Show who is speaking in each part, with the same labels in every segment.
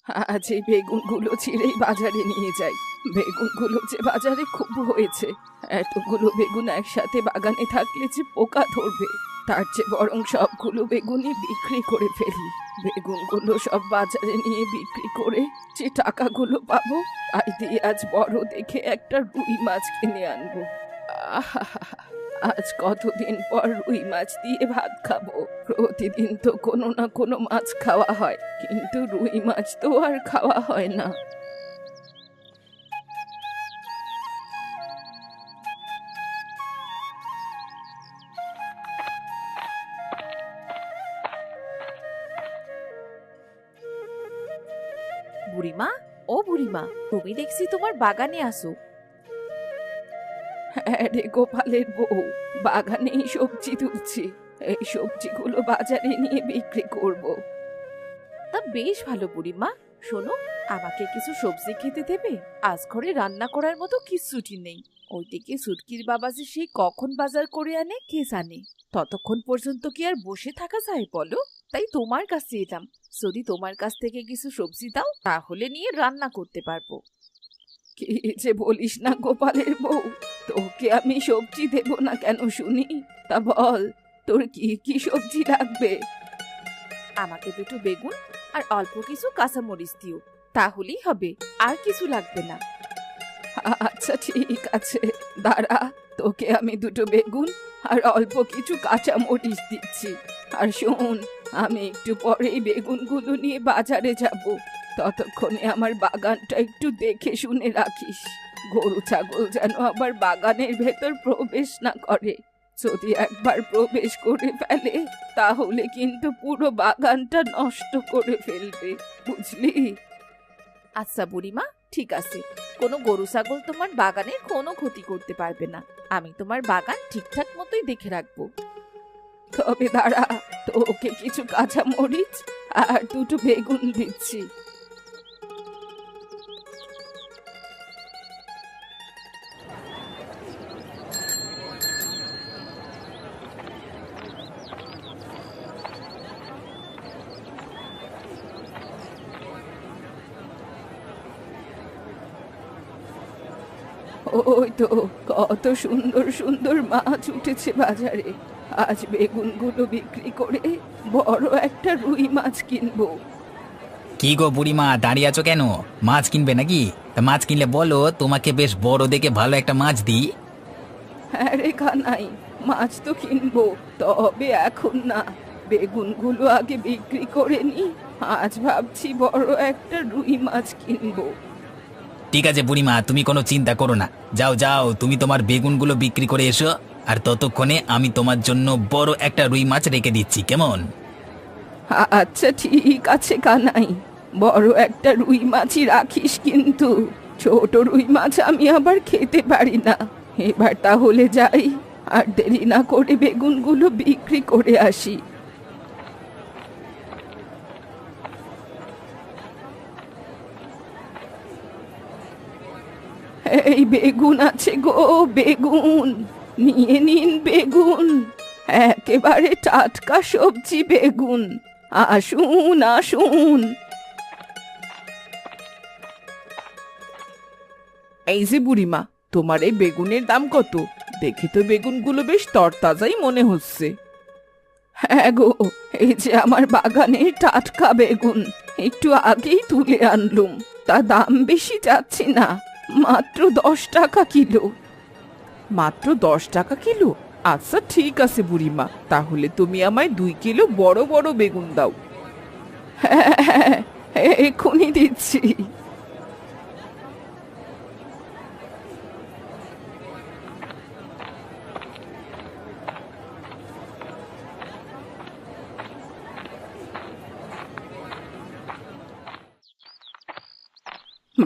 Speaker 1: আজ এই বেগুনগুলো ছিঁড়েই বাজারে নিয়ে যাই। বেগুনগুলো যে বাজারে খুব হয়েছে, এতগুলো বেগুন একসাথে বাগানে থাকলে যে পোকা ধরবে, তার চেয়ে বরং সবগুলো বেগুনই বিক্রি করে ফেলি। বেগুনগুলো সব বাজারে নিয়ে বিক্রি করে যে টাকাগুলো পাবো, তাই দিয়ে আজ বড় দেখে একটা রুই মাছ কিনে আনবো। আহা, আজ কতদিন পর রুই মাছ দিয়ে ভাত খাবো। প্রতিদিন তো কোনো না কোনো মাছ খাওয়া হয়, কিন্তু রুই মাছ তো আর খাওয়া হয় না।
Speaker 2: বুড়িমা, ও বুড়িমা, তুমি দেখছি তোমার বাগানে আসো।
Speaker 1: হ্যাঁ রে গোপালের বউ, বাগানেই সবজি তুলছি। এই সবজিগুলো বাজারে নিয়ে বিক্রি করব।
Speaker 2: তা বেশ ভালো বুড়িমা। শোনো, আমাকে কিছু সবজি খেতে দেবে? আজ ঘরে রান্না করার মতো কিচ্ছুটি নেই। ওইদিকে সুটকির বাবা যে সেই কখন বাজার করে আনে কে জানে। ততক্ষণ পর্যন্ত কি আর বসে থাকা যায় বলো? তাই তোমার কাছে এলাম। যদি তোমার কাছ থেকে কিছু সবজি দাও, তাহলে নিয়ে রান্না করতে পারবো।
Speaker 1: কি যে বলিস না গোপালের বউ, তোকে আমি সবজি দেব না কেন শুনি? তা বল, তোর কি কি সবজি লাগবে?
Speaker 2: আমাকে দুটো বেগুন আর অল্প কিছু কাঁচামরিচ দিও, তাহলেই হবে। আর কিছু লাগবে না।
Speaker 1: আচ্ছা ঠিক আছে, দাঁড়া, তোকে আমি দুটো বেগুন আর অল্প কিছু কাঁচা মরিচ দিচ্ছি। আর শোন, আমি একটু পরেই বেগুনগুলো নিয়ে বাজারে যাব। ততক্ষণে আমার বাগানটা একটু দেখে শুনে রাখিস। গরু ছাগল যেন আবার বাগানের ভেতর প্রবেশ না করে। যদি একবার প্রবেশ করে ফেলে, তাহলে কিন্তু পুরো বাগানটা নষ্ট করে ফেলবে, বুঝলি?
Speaker 2: আচ্ছা বুড়িমা, ঠিক আছে। কোনো গরু ছাগল তোমার বাগানের কোনো ক্ষতি করতে পারবে না। আমি তোমার বাগান ঠিকঠাক মতোই দেখে রাখবো।
Speaker 1: তবে দাঁড়া, তোকে কিছু কাঁচা মরিচ আর দুটো বেগুন দিচ্ছি। ওই তো, কত সুন্দর সুন্দর মাছ উঠেছে বাজারে। আজ বেগুনগুলো বিক্রি করে বড় একটা রুই মাছ কিনবো।
Speaker 3: কি গো বুড়িমা, দাঁড়িয়ে আছো কেন? মাছ কিনবে নাকি? তা মাছ কিনলে বলো, তোমাকে বেশ বড় দেখে ভালো একটা মাছ দিই।
Speaker 1: হ্যাঁ রে কানাই, মাছ তো কিনবো, তবে এখন না। বেগুনগুলো আগে বিক্রি করে নি। আজ ভাবছি বড় একটা রুই মাছ কিনবো।
Speaker 3: ঠিক আছে বুড়িমা, তুমি কোনো চিন্তা করো না। যাও যাও, তুমি তোমার বেগুনগুলো বিক্রি করে এসো। আর ততক্ষণে আমি তোমার জন্য বড় একটা রুই মাছ রেখে দিচ্ছি, কেমন?
Speaker 1: আচ্ছা ঠিক আছে কানাই, বড় একটা রুই মাছই রাখিস কিন্তু। ছোট রুই মাছ আমি আবার খেতে পারি না। এবার তাহলে যাই, আর দেরি না করে বেগুনগুলো বিক্রি করে আসি। এই বেগুন আছে গো, বেগুন নিয়ে নিন বেগুন। একেবারে টাটকা সবজি বেগুন। আসুন আসুন।
Speaker 4: এই যে বুড়িমা, তোমার এই বেগুনের দাম কত? দেখি তো বেগুনগুলো বেশ তরতাজাই মনে হচ্ছে।
Speaker 1: হ্যাঁ গো, এই যে আমার বাগানের টাটকা বেগুন, একটু আগেই তুলে আনলুম। তা দাম বেশি যাচ্ছে না, মাত্র 10 টাকা কিলো।
Speaker 4: মাত্র 10 টাকা কিলো? আচ্ছা ঠিক আছে বুড়িমা, তাহলে তুমি আমায় 2 কিলো বড় বড় বেগুন দাও।
Speaker 1: হ্যাঁ হ্যাঁ, এক্ষুনি দিচ্ছি।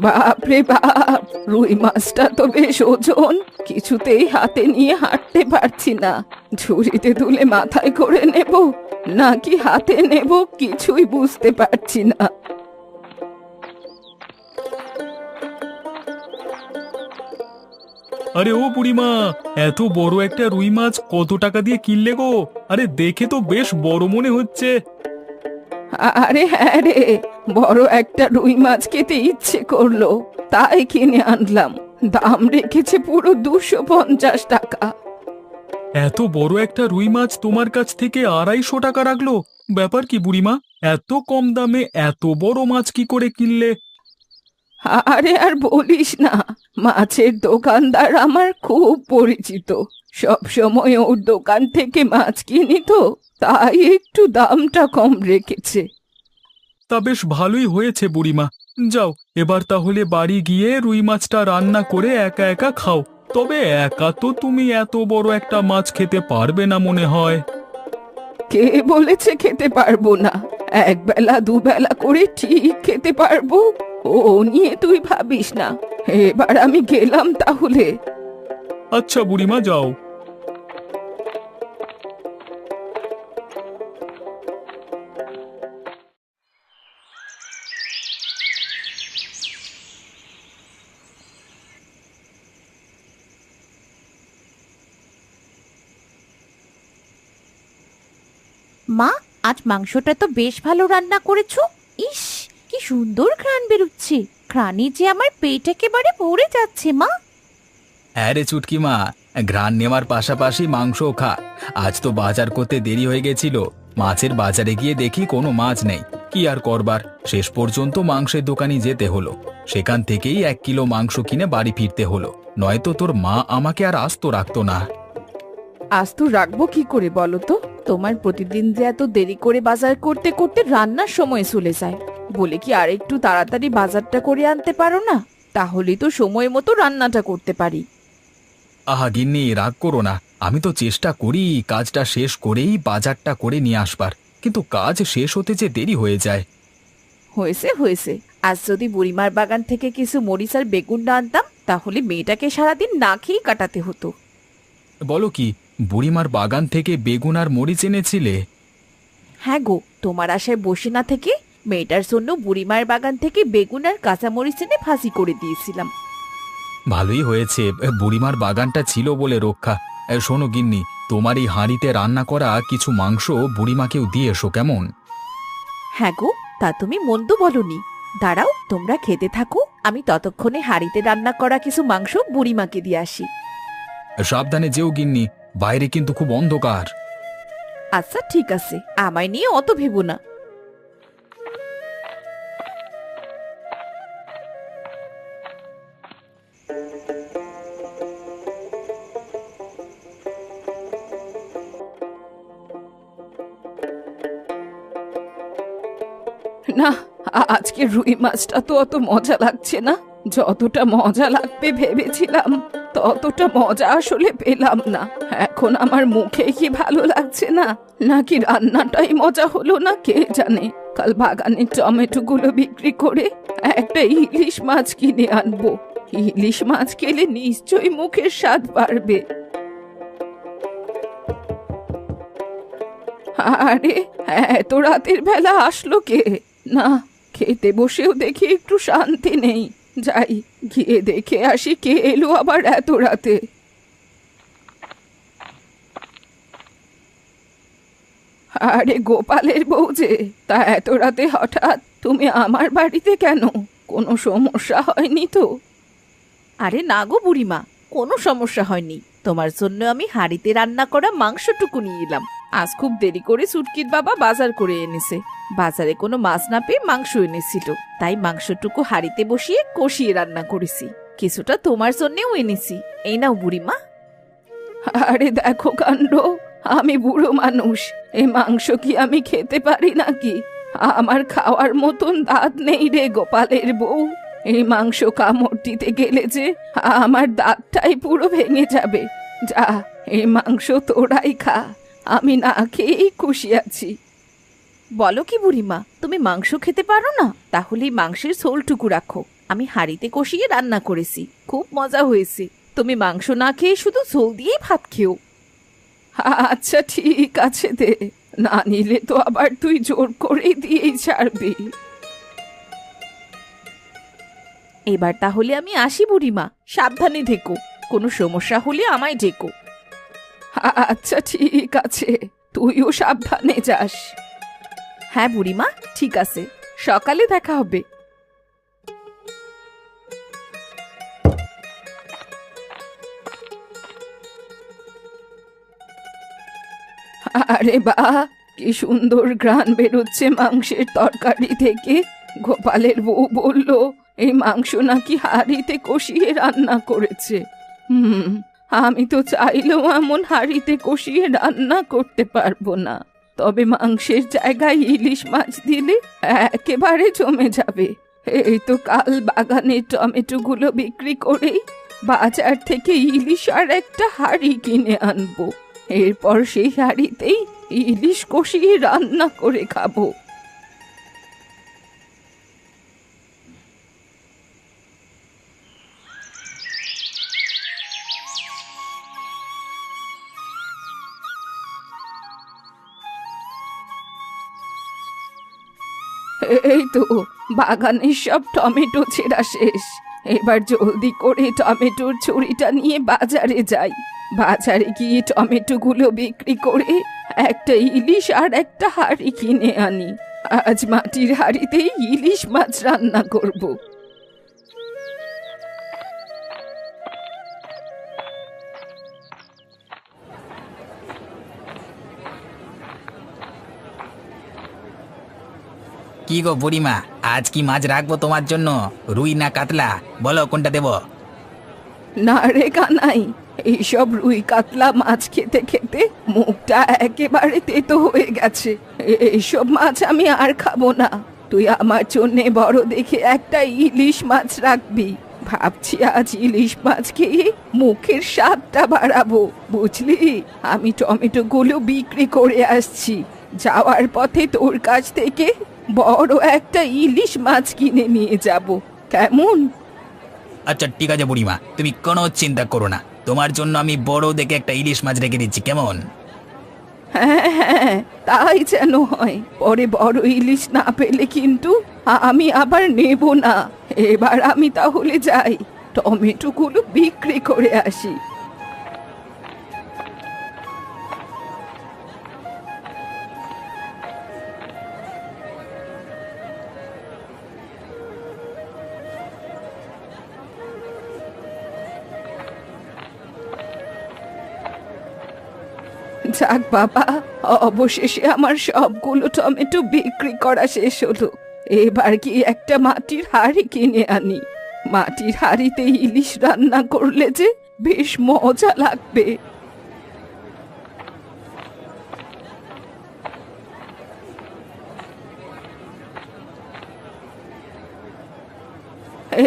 Speaker 1: বাপ রে বাপ, রুই মাছটা তো বেশ ওজন। কিছুতেই হাতে নিয়ে হাঁটতে পারছি না। ঝুড়িতে তুলে মাথায় করে নেব নাকি হাতে নেব, কিছুই বুঝতে পারছি না।
Speaker 5: আরে ও বুড়িমা, এত বড় একটা রুই মাছ কত টাকা দিয়ে কিনলে গো? আরে দেখে তো বেশ বড় মনে হচ্ছে।
Speaker 1: আরে হ্যাঁ রে, বড় একটা রুই মাছ খেতে ইচ্ছে করলো, তাই কিনে আনলাম। দাম রেখেছে পুরো 250 টাকা।
Speaker 5: এত বড় একটা রুই মাছ তোমার কাছ থেকে 250 টাকা রাখলো? ব্যাপার কি বুড়িমা, এত কম দামে এত বড় মাছ কি করে কিনলে?
Speaker 1: আরে আর বলিস না, মাছের দোকানদার আমার খুব পরিচিত। সব সময় ওর দোকান থেকে মাছ কিনি তো, তাই একটু দামটা কম রেখেছে।
Speaker 5: তা বেশ ভালোই হয়েছে বুড়িমা। যাও, এবার তাহলে বাড়ি গিয়ে রুই মাছটা রান্না করে একা একা খাও। তবে একা তো তুমি এত বড় একটা মাছ খেতে পারবে না মনে হয়।
Speaker 1: কে বলেছে খেতে পারবো না? একবেলা দুবেলা করে ঠিক খেতে পারবো, ও নিয়ে তুই ভাবিস না। এবার আমি গেলাম তাহলে।
Speaker 5: আচ্ছা বুড়িমা, যাও।
Speaker 2: মা, আজ মাংসটা তো বেশ ভালো রান্না করেছো। ইস, কি সুন্দর ঘ্রাণ বেরোচ্ছে। ঘ্রাণে যে আমার পেট একেবারে ভরে যাচ্ছে মা।
Speaker 3: হ্যাঁ রে চুটকি মা, ঘ্রাণ নেওয়ার পাশাপাশি মাংসও খা। আজ তো বাজার করতে দেরি হয়ে গেছিল। মাছের বাজারে গিয়ে দেখি কোনো মাছ নেই। কি আর করবার, শেষ পর্যন্ত মাংসের দোকানে যেতে হলো। সেখান থেকেই 1 কিলো মাংস কিনে বাড়ি ফিরতে হলো, নয়তো তোর মা আমাকে আর আস্ত রাখতো না।
Speaker 1: আজ তো রাখবো কি করে বলো তো?
Speaker 2: তোমার প্রতিদিন যে এত দেরি করে বাজার করতে করতে রান্নার সময় চলে যায়, বলে কি আর একটু তাড়াতাড়ি বাজারটা করে আনতে পারো না? তাহলেই তো সময় মতো রান্নাটা করতে পারি।
Speaker 3: আহা গিন্নি, রাগ করো না। আমি তো চেষ্টা করি কাজটা শেষ করেই বাজারটা করে নিয়ে আসবার, কিন্তু কাজ শেষ হতে যে দেরি হয়ে যায়।
Speaker 2: হয়েছে হয়েছে, আজ যদি বুড়িমার বাগান থেকে কিছু মরিচ আর বেগুন না আনতাম, তাহলে মেয়েটাকে সারাদিন না খেয়েই কাটাতে হতো।
Speaker 3: বলো কি, বুড়িমার বাগান থেকে বেগুন আর মরিচ এনেছিলে?
Speaker 2: হ্যাঁ গো, তোমার আশায় বসে না থেকে মেয়েটার জন্য বুড়িমার বাগান থেকে বেগুন আর কাঁচা মরিচ এনে ভাজি করে দিয়েছিলাম।
Speaker 3: ভালোই হয়েছে, বুড়িমার বাগানটা ছিল বলে রক্ষা। শোনো গিন্নি, তোমার এই হাঁড়িতে রান্না করা কিছু মাংস বুড়িমাকেও দিয়ে এসো কেমন?
Speaker 2: হ্যাঁ গো, তা তুমি মন্দ বলনি। দাঁড়াও, তোমরা খেতে থাকো, আমি ততক্ষণে হাঁড়িতে রান্না করা কিছু মাংস বুড়িমাকে দিয়ে আসি।
Speaker 3: সাবধানে যেও গিন্নি, বাইরে কিন্তু খুব অন্ধকার।
Speaker 2: আচ্ছা ঠিক আছে, আমায় নিয়ে অত ভেবো না।
Speaker 1: না, আজকে রুই মাছটা তো অত মজা লাগছে না। যতটা মজা লাগবে ভেবেছিলাম, ততটা মজা আসলে পেলাম না। এখন আমার মুখে কি ভালো লাগছে না, নাকি রান্নাটাই মজা হলো না কে জানে। কাল বাগানের টমেটো গুলো বিক্রি করে একটা ইলিশ মাছ কিনে আনবো। ইলিশ মাছ খেলে নিশ্চয়ই মুখের স্বাদ বাড়বে। আরে, এত রাতের বেলা আসলো কে? না, খেতে বসেও দেখি একটু শান্তি নেই। যাই, গিয়ে দেখে আসি কে এলো আবার এত রাতে। আরে গোপালের বউ যে, তা এত রাতে হঠাৎ তুমি আমার বাড়িতে কেন? কোনো সমস্যা হয়নি তো?
Speaker 2: আরে না গো বুড়িমা, কোনো সমস্যা হয়নি। তোমার জন্য আমি হাঁড়িতে রান্না করা মাংসটুকু নিয়ে এলাম। আজ খুব দেরি করে সুটকির বাবা বাজার করে এনেছে। বাজারে কোনো মাছ না পেয়ে মাংস এনেছিল, তাই মাংসটুকু হাঁড়িতে বসিয়ে কষিয়ে রান্না করেছি। কিছুটা তোমার জন্যেও এনেছি, এই নাও বুড়িমা।
Speaker 1: আরে দেখো কাণ্ড, আমি বুড়ো মানুষ, এই মাংস কি আমি খেতে পারি নাকি? আমার খাওয়ার মতন দাঁত নেই রে গোপালের বউ। এই মাংস কামড় দিতে গেলে যে আমার দাঁতটাই পুরো ভেঙে যাবে। যা, এই মাংস তোরাই খা, আমি না খেয়েই খুশি আছি।
Speaker 2: বলো কি বুড়িমা, তুমি মাংস খেতে পারো না? তাহলে এই মাংসের ঝোলটুকু রাখো, আমি হাঁড়িতে কষিয়ে রান্না করেছি, খুব মজা হয়েছে। তুমি মাংস না খেয়ে শুধু ঝোল দিয়েই ভাত খেও।
Speaker 1: আচ্ছা ঠিক আছে দে, না নিলে তো আবার তুই জোর করে দিয়েই ছাড়বি।
Speaker 2: এবার তাহলে আমি আসি বুড়িমা, সাবধানে থেকো, কোনো সমস্যা হলে আমায় ডেকো।
Speaker 1: আচ্ছা ঠিক আছে, তুইও সাবধানে যাস।
Speaker 2: হ্যাঁ বুড়িমা, ঠিক আছে, সকালে দেখা হবে।
Speaker 1: আরে বাহ, কি সুন্দর ঘ্রাণ বেরোচ্ছে মাংসের তরকারি থেকে। গোপালের বউ বলল এই মাংস নাকি হাঁড়িতে কষিয়ে রান্না করেছে। আমি তো চাইলেও এমন হাঁড়িতে কষিয়ে রান্না করতে পারবো না, তবে মাংসের জায়গায় ইলিশ মাছ দিলে একেবারে জমে যাবে। এই তো কাল বাগানের টমেটোগুলো বিক্রি করেই বাজার থেকে ইলিশ আর একটা হাঁড়ি কিনে আনবো। এরপর সেই হাঁড়িতেই ইলিশ কষিয়ে রান্না করে খাবো। এই তো বাগানের সব টমেটো ছেঁড়া শেষ। এবার জলদি করে টমেটোর ছুরিটা নিয়ে বাজারে যাই। বাজারে গিয়ে টমেটোগুলো বিক্রি করে একটা ইলিশ আর একটা হাঁড়ি কিনে আনি। আজ মাটির হাঁড়িতেই ইলিশ মাছ রান্না করব।
Speaker 3: কি গো বুড়িমা, আজ কি মাছ রাখবো তোমার জন্য? রুই না কাতলা, বলো কোনটা দেবো?
Speaker 1: না রে কানাই, এইসব রুই কাতলা মাছ খেতে খেতে মুখটা একেবারে তেতো হয়ে গেছে। এইসব মাছ আমি আর খাবো না। তুই আমার জন্যে বড় দেখে একটা ইলিশ মাছ রাখবি। ভাবছি আজ ইলিশ মাছ খেয়ে মুখের স্বাদটা বাড়াবো, বুঝলি? আমি টমেটোগুলো বিক্রি করে আসছি, যাওয়ার পথে তোর কাছ থেকে বড় একটা ইলিশ মাছ কিনে নিয়ে যাব, কেমন?
Speaker 3: আচ্ছা ঠিক আছে বুড়িমা, তুমি কোনো চিন্তা করো না, তোমার জন্য আমি বড় দেখে একটা ইলিশ মাছ রেখে দিচ্ছি, কেমন?
Speaker 1: হ্যাঁ হ্যাঁ, তাই যেন হয়। পরে বড় ইলিশ না পেলে কিন্তু আমি আবার নেব না। এবার আমি তাহলে যাই, টমেটোগুলো বিক্রি করে আসি। যাক বাবা, অবশেষে আমার সবগুলো টমেটো বিক্রি করা শেষ হলো। এবার কি একটা মাটির হাঁড়ি কিনে আনি। মাটির হাঁড়িতে ইলিশ রান্না করলে যে বেশ মজা লাগবে।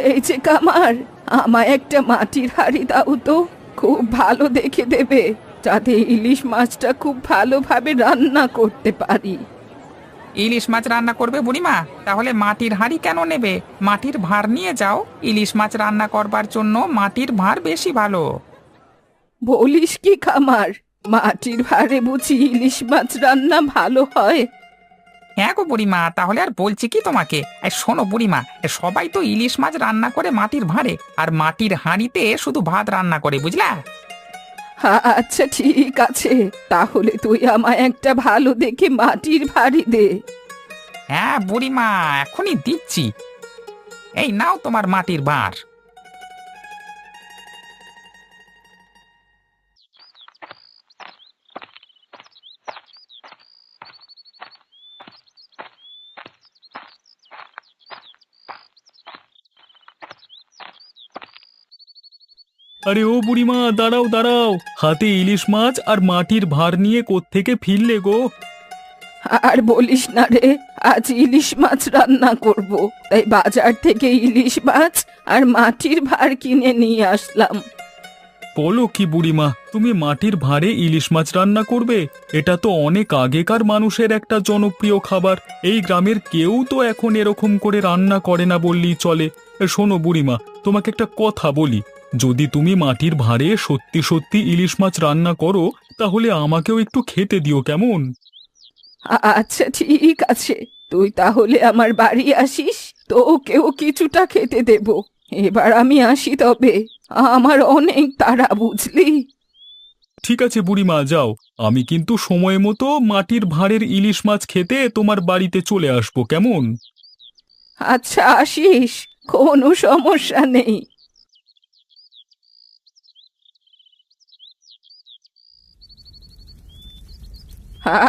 Speaker 1: এই যে কামার, আমায় একটা মাটির হাঁড়ি দাও তো, খুব ভালো দেখে দেবে, যাতে ইলিশ মাছটা খুব ভালোভাবে রান্না করতে পারি।
Speaker 6: ইলিশ মাছ রান্না করবে বুড়িমা? তাহলে মাটির হাঁড়ি কেন নেবে? মাটির ভাঁড় নিয়ে যাও। ইলিশ মাছ রান্না করবার জন্য মাটির ভাঁড় বেশি ভালো।
Speaker 1: বলিস কি কামার, মাটির ভাঁড়ে বুঝি ইলিশ মাছ রান্না ভালো হয়?
Speaker 6: হ্যাঁ গো বুড়িমা, তাহলে আর বলছি কি তোমাকে। শোনো বুড়িমা, সবাই তো ইলিশ মাছ রান্না করে মাটির ভাঁড়ে, আর মাটির হাঁড়িতে শুধু ভাত রান্না করে, বুঝলা?
Speaker 1: আচ্ছা ঠিক আছে, তাহলে তুই আমায় একটা ভালো দেখে মাটির ভাঁড়ি দে।
Speaker 6: হ্যাঁ বুড়িমা, এখনই দিচ্ছি। এই নাও তোমার মাটির ভাঁড়।
Speaker 5: আরে ও বুড়িমা, দাঁড়াও দাঁড়াও, হাতে ইলিশ মাছ আর মাটির ভার নিয়ে কোত্থেকে ফিরলে গো?
Speaker 1: আর বলিস না রে, আজ ইলিশ মাছ রান্না করব, তাই বাজার থেকে ইলিশ মাছ আর মাটির ভাঁড় কিনে নিয়ে আসলাম।
Speaker 5: বলো কি বুড়িমা, তুমি মাটির ভাঁড়ে ইলিশ মাছ রান্না করবে? এটা তো অনেক আগেকার মানুষের একটা জনপ্রিয় খাবার। এই গ্রামের কেউ তো এখন এরকম করে রান্না করে না বললেই চলে। শোনো বুড়িমা, তোমাকে একটা কথা বলি, যদি তুমি মাটির ভাঁড়ে সত্যি সত্যি ইলিশ মাছ রান্না করো, তাহলে আমাকেও একটু খেতে দিও, কেমন?
Speaker 1: আচ্ছা ঠিক আছে, তুই তাহলে আমার বাড়ি আসিস, তোকেও কিছুটা খেতে দেব। এবার আমি আসি, তবে আমার অনেক তাড়া, বুঝলি?
Speaker 5: ঠিক আছে বুড়িমা, যাও। আমি কিন্তু সময় মতো মাটির ভাঁড়ের ইলিশ মাছ খেতে তোমার বাড়িতে চলে আসবো, কেমন?
Speaker 1: আচ্ছা আসিস, কোনো সমস্যা নেই।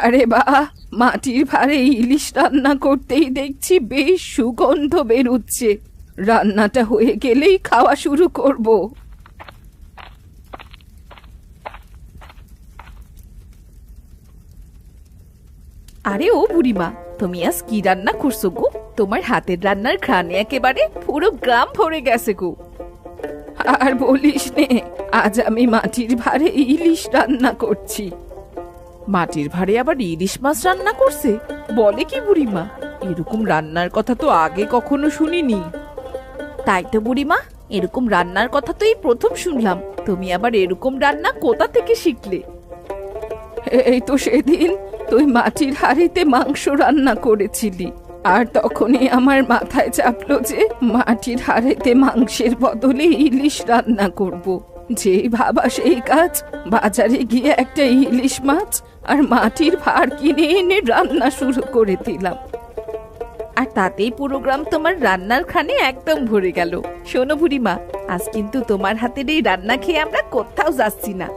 Speaker 1: আরে বাহ, মাটির ভাঁড়ে ইলিশ রান্না করতেই দেখছি বেশ সুগন্ধ বেরুচ্ছে। রান্নাটা হয়ে গেলেই খাওয়া শুরু করব।
Speaker 2: আরে ও বুড়িমা, তুমি আজ কি রান্না করছো গো? তোমার হাতের রান্নার ঘ্রাণে একেবারে পুরো গ্রাম ভরে গেছে গো।
Speaker 1: আর বলিস নে, আজ আমি মাটির ভাঁড়ে ইলিশ রান্না করছি।
Speaker 2: মাটির ভাঁড়ে আবার ইলিশ মাছ রান্না করছে? বলে কি বুড়িমা? এরকম রান্নার কথা তো আগে কখনো শুনিনি। তাই তো বুড়িমা, এরকম রান্নার কথা তো এই প্রথম শুনলাম। তুমি আবার এরকম রান্না কোথা থেকে শিখলে?
Speaker 1: এই তো সেদিন তুই মাটির হাঁড়িতে মাংস রান্না করেছিলি, আর তখনই আমার মাথায় চাপলো যে মাটির হাঁড়িতে মাংসের বদলে ইলিশ রান্না করব। যেই ভাবা সেই কাজ, বাজারে গিয়ে একটা ইলিশ মাছ আর মাটির ভাঁড় কিনে এনে রান্না শুরু করে দিলাম।
Speaker 2: আর তাতেই পুরো গ্রাম তোমার রান্নার খানে একদম ভরে গেল। শোনো বুড়িমা, আজ কিন্তু তোমার হাতের এই রান্না খেয়ে আমরা কোথাও যাচ্ছি না।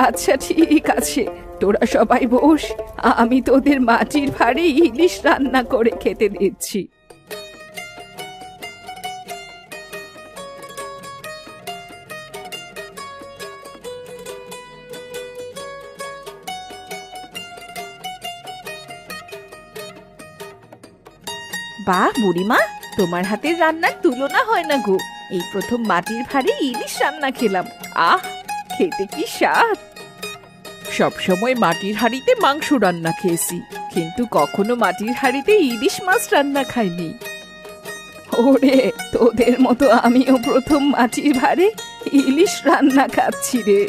Speaker 1: আচ্ছা ঠিক আছে, তোরা সবাই বস, আমি তোদের মাটির ভাঁড়ে ইলিশ রান্না করে খেতে দিচ্ছি।
Speaker 2: বাহ বুড়িমা, তোমার হাতের রান্নার তুলনা হয় না গো। এই প্রথম মাটির ভাঁড়ে ইলিশ রান্না খেলাম। আহ, খেতে কি স্বাদ! সবসময় মাটির হাঁড়িতে মাংস রান্না খেয়েছি, কিন্তু কখনো মাটির হাঁড়িতে ইলিশ মাছ রান্না খাইনি।
Speaker 1: ওরে, তোদের মতো আমিও প্রথম মাটির ভাঁড়ে ইলিশ রান্না খাচ্ছি রে।